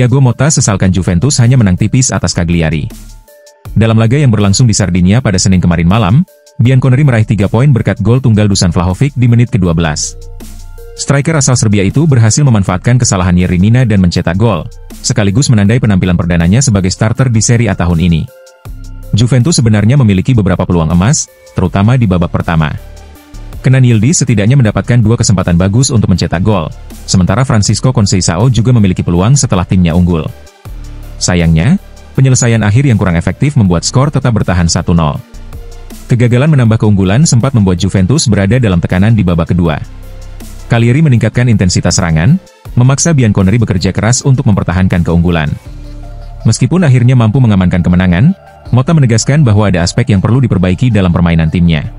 Thiago Motta sesalkan Juventus hanya menang tipis atas Cagliari. Dalam laga yang berlangsung di Sardinia pada Senin kemarin malam, Bianconeri meraih 3 poin berkat gol tunggal Dusan Vlahovic di menit ke-12. Striker asal Serbia itu berhasil memanfaatkan kesalahan Yeremina dan mencetak gol, sekaligus menandai penampilan perdananya sebagai starter di Serie A tahun ini. Juventus sebenarnya memiliki beberapa peluang emas, terutama di babak pertama. Kenan Yildiz setidaknya mendapatkan 2 kesempatan bagus untuk mencetak gol, sementara Francisco Conceição juga memiliki peluang setelah timnya unggul. Sayangnya, penyelesaian akhir yang kurang efektif membuat skor tetap bertahan 1-0. Kegagalan menambah keunggulan sempat membuat Juventus berada dalam tekanan di babak kedua. Cagliari meningkatkan intensitas serangan, memaksa Bianconeri bekerja keras untuk mempertahankan keunggulan. Meskipun akhirnya mampu mengamankan kemenangan, Motta menegaskan bahwa ada aspek yang perlu diperbaiki dalam permainan timnya.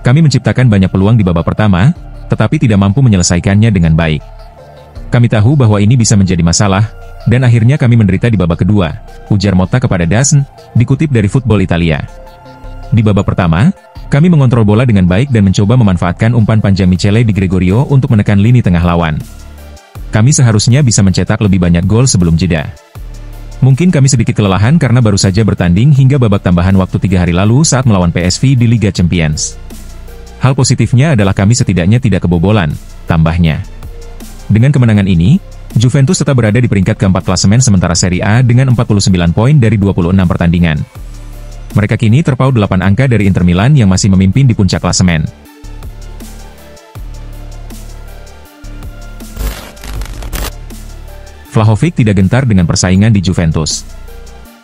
Kami menciptakan banyak peluang di babak pertama, tetapi tidak mampu menyelesaikannya dengan baik. Kami tahu bahwa ini bisa menjadi masalah, dan akhirnya kami menderita di babak kedua, ujar Motta kepada DAZN, dikutip dari Football Italia. Di babak pertama, kami mengontrol bola dengan baik dan mencoba memanfaatkan umpan panjang Michele Di Gregorio untuk menekan lini tengah lawan. Kami seharusnya bisa mencetak lebih banyak gol sebelum jeda. Mungkin kami sedikit kelelahan karena baru saja bertanding hingga babak tambahan waktu 3 hari lalu saat melawan PSV di Liga Champions. Hal positifnya adalah kami setidaknya tidak kebobolan, tambahnya. Dengan kemenangan ini, Juventus tetap berada di peringkat keempat klasemen sementara Serie A dengan 49 poin dari 26 pertandingan. Mereka kini terpaut 8 angka dari Inter Milan yang masih memimpin di puncak klasemen. Vlahovic tidak gentar dengan persaingan di Juventus.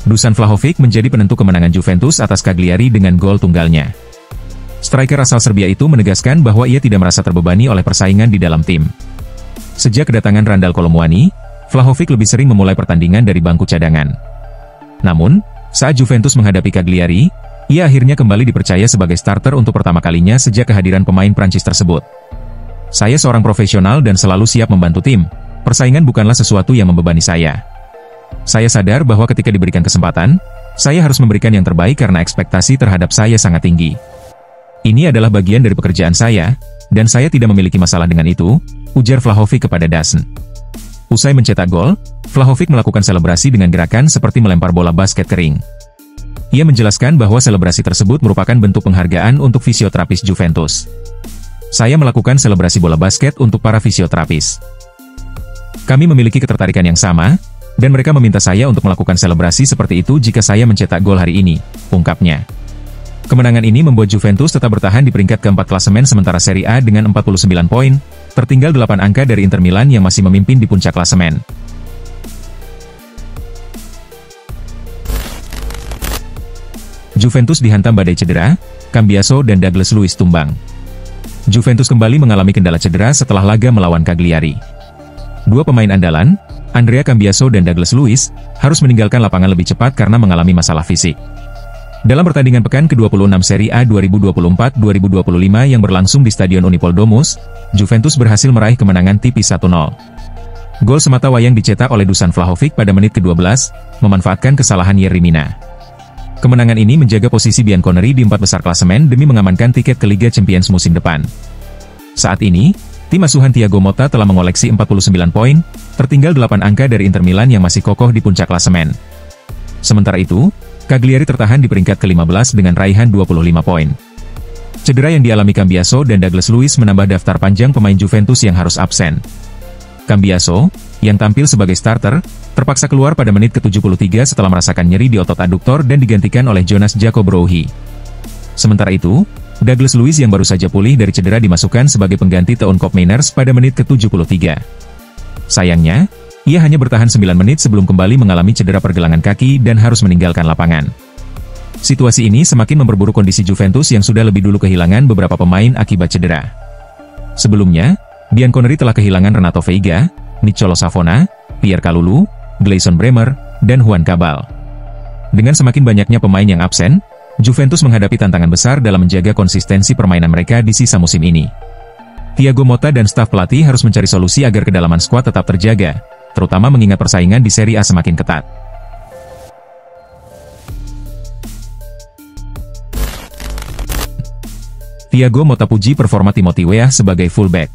Dusan Vlahovic menjadi penentu kemenangan Juventus atas Cagliari dengan gol tunggalnya. Striker asal Serbia itu menegaskan bahwa ia tidak merasa terbebani oleh persaingan di dalam tim. Sejak kedatangan Randal Kolomuani, Vlahovic lebih sering memulai pertandingan dari bangku cadangan. Namun, saat Juventus menghadapi Cagliari, ia akhirnya kembali dipercaya sebagai starter untuk pertama kalinya sejak kehadiran pemain Prancis tersebut. Saya seorang profesional dan selalu siap membantu tim. Persaingan bukanlah sesuatu yang membebani saya. Saya sadar bahwa ketika diberikan kesempatan, saya harus memberikan yang terbaik karena ekspektasi terhadap saya sangat tinggi. Ini adalah bagian dari pekerjaan saya, dan saya tidak memiliki masalah dengan itu, ujar Vlahovic kepada DAZN. Usai mencetak gol, Vlahovic melakukan selebrasi dengan gerakan seperti melempar bola basket kering. Ia menjelaskan bahwa selebrasi tersebut merupakan bentuk penghargaan untuk fisioterapis Juventus. Saya melakukan selebrasi bola basket untuk para fisioterapis. Kami memiliki ketertarikan yang sama, dan mereka meminta saya untuk melakukan selebrasi seperti itu jika saya mencetak gol hari ini, ungkapnya. Kemenangan ini membuat Juventus tetap bertahan di peringkat keempat klasemen sementara Serie A dengan 49 poin, tertinggal 8 angka dari Inter Milan yang masih memimpin di puncak klasemen. Juventus dihantam badai cedera, Cambiaso dan Douglas Luiz tumbang. Juventus kembali mengalami kendala cedera setelah laga melawan Cagliari. 2 pemain andalan, Andrea Cambiaso dan Douglas Luiz, harus meninggalkan lapangan lebih cepat karena mengalami masalah fisik. Dalam pertandingan pekan ke-26 Serie A 2024-2025 yang berlangsung di Stadion Unipol Domus, Juventus berhasil meraih kemenangan tipis 1-0. Gol semata wayang dicetak oleh Dusan Vlahovic pada menit ke-12, memanfaatkan kesalahan Yeremina. Kemenangan ini menjaga posisi Bianconeri di 4 besar klasemen demi mengamankan tiket ke Liga Champions musim depan. Saat ini, tim asuhan Thiago Motta telah mengoleksi 49 poin, tertinggal 8 angka dari Inter Milan yang masih kokoh di puncak klasemen. Sementara itu, Cagliari tertahan di peringkat ke-15 dengan raihan 25 poin. Cedera yang dialami Cambiaso dan Douglas Luiz menambah daftar panjang pemain Juventus yang harus absen. Cambiaso, yang tampil sebagai starter, terpaksa keluar pada menit ke-73 setelah merasakan nyeri di otot aduktor dan digantikan oleh Jonas Jacob Rouhi. Sementara itu, Douglas Luiz yang baru saja pulih dari cedera dimasukkan sebagai pengganti Teun Koopmeiners pada menit ke-73. Sayangnya, ia hanya bertahan 9 menit sebelum kembali mengalami cedera pergelangan kaki dan harus meninggalkan lapangan. Situasi ini semakin memperburuk kondisi Juventus yang sudah lebih dulu kehilangan beberapa pemain akibat cedera. Sebelumnya, Bianconeri telah kehilangan Renato Veiga, Nicolo Savona, Pierre Kalulu, Gleison Bremer, dan Juan Cabal. Dengan semakin banyaknya pemain yang absen, Juventus menghadapi tantangan besar dalam menjaga konsistensi permainan mereka di sisa musim ini. Thiago Motta dan staf pelatih harus mencari solusi agar kedalaman skuad tetap terjaga, terutama mengingat persaingan di Serie A semakin ketat. Thiago Motta puji performa Timothy Weah sebagai fullback.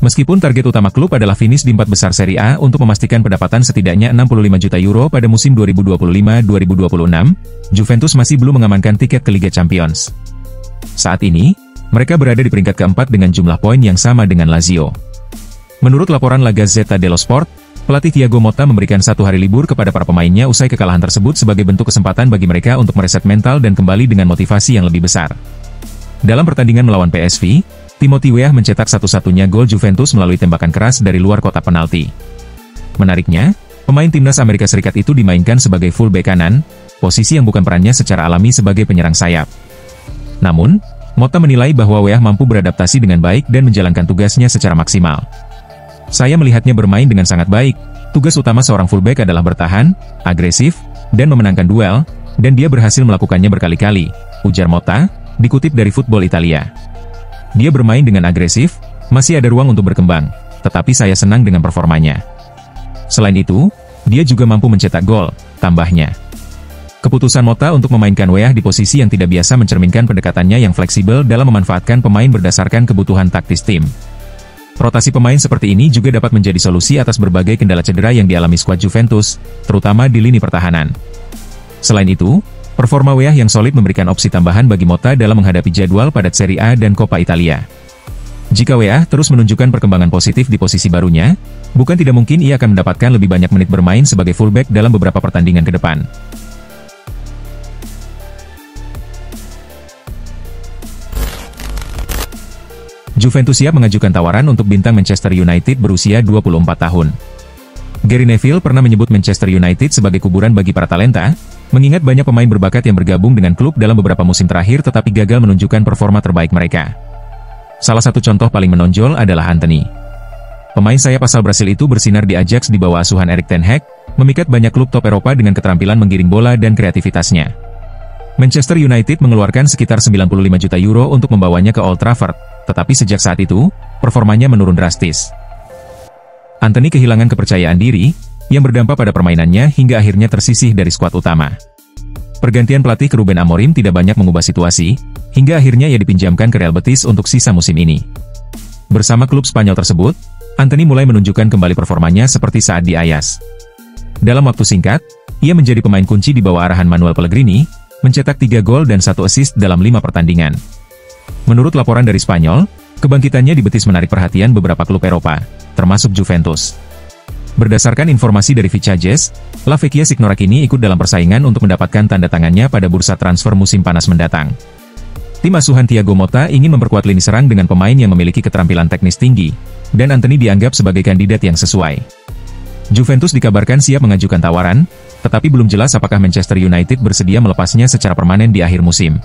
Meskipun target utama klub adalah finish di 4 besar Serie A untuk memastikan pendapatan setidaknya 65 juta euro pada musim 2025-2026, Juventus masih belum mengamankan tiket ke Liga Champions. Saat ini, mereka berada di peringkat keempat dengan jumlah poin yang sama dengan Lazio. Menurut laporan La Gazzetta dello Sport, pelatih Thiago Motta memberikan 1 hari libur kepada para pemainnya usai kekalahan tersebut sebagai bentuk kesempatan bagi mereka untuk mereset mental dan kembali dengan motivasi yang lebih besar. Dalam pertandingan melawan PSV, Timothy Weah mencetak satu-satunya gol Juventus melalui tembakan keras dari luar kotak penalti. Menariknya, pemain timnas Amerika Serikat itu dimainkan sebagai fullback kanan, posisi yang bukan perannya secara alami sebagai penyerang sayap. Namun, Motta menilai bahwa Weah mampu beradaptasi dengan baik dan menjalankan tugasnya secara maksimal. Saya melihatnya bermain dengan sangat baik. Tugas utama seorang fullback adalah bertahan, agresif, dan memenangkan duel, dan dia berhasil melakukannya berkali-kali, ujar Motta, dikutip dari Football Italia. Dia bermain dengan agresif, masih ada ruang untuk berkembang, tetapi saya senang dengan performanya. Selain itu, dia juga mampu mencetak gol, tambahnya. Keputusan Motta untuk memainkan Weah di posisi yang tidak biasa mencerminkan pendekatannya yang fleksibel dalam memanfaatkan pemain berdasarkan kebutuhan taktis tim. Rotasi pemain seperti ini juga dapat menjadi solusi atas berbagai kendala cedera yang dialami skuad Juventus, terutama di lini pertahanan. Selain itu, performa Weah yang solid memberikan opsi tambahan bagi Motta dalam menghadapi jadwal padat Serie A dan Coppa Italia. Jika Weah terus menunjukkan perkembangan positif di posisi barunya, bukan tidak mungkin ia akan mendapatkan lebih banyak menit bermain sebagai fullback dalam beberapa pertandingan ke depan. Juventus siap mengajukan tawaran untuk bintang Manchester United berusia 24 tahun. Gary Neville pernah menyebut Manchester United sebagai kuburan bagi para talenta, mengingat banyak pemain berbakat yang bergabung dengan klub dalam beberapa musim terakhir tetapi gagal menunjukkan performa terbaik mereka. Salah satu contoh paling menonjol adalah Antony. Pemain sayap asal Brasil itu bersinar di Ajax di bawah asuhan Erik ten Hag, memikat banyak klub top Eropa dengan keterampilan menggiring bola dan kreativitasnya. Manchester United mengeluarkan sekitar 95 juta euro untuk membawanya ke Old Trafford, tetapi sejak saat itu, performanya menurun drastis. Antony kehilangan kepercayaan diri, yang berdampak pada permainannya hingga akhirnya tersisih dari skuad utama. Pergantian pelatih ke Ruben Amorim tidak banyak mengubah situasi, hingga akhirnya ia dipinjamkan ke Real Betis untuk sisa musim ini. Bersama klub Spanyol tersebut, Antony mulai menunjukkan kembali performanya seperti saat di Ajax. Dalam waktu singkat, ia menjadi pemain kunci di bawah arahan Manuel Pellegrini, mencetak 3 gol dan 1 assist dalam 5 pertandingan. Menurut laporan dari Spanyol, kebangkitannya di Betis menarik perhatian beberapa klub Eropa, termasuk Juventus. Berdasarkan informasi dari Vichages, La Vecchia Signorakini ikut dalam persaingan untuk mendapatkan tanda tangannya pada bursa transfer musim panas mendatang. Tim asuhan Thiago Motta ingin memperkuat lini serang dengan pemain yang memiliki keterampilan teknis tinggi, dan Antony dianggap sebagai kandidat yang sesuai. Juventus dikabarkan siap mengajukan tawaran, tetapi belum jelas apakah Manchester United bersedia melepasnya secara permanen di akhir musim.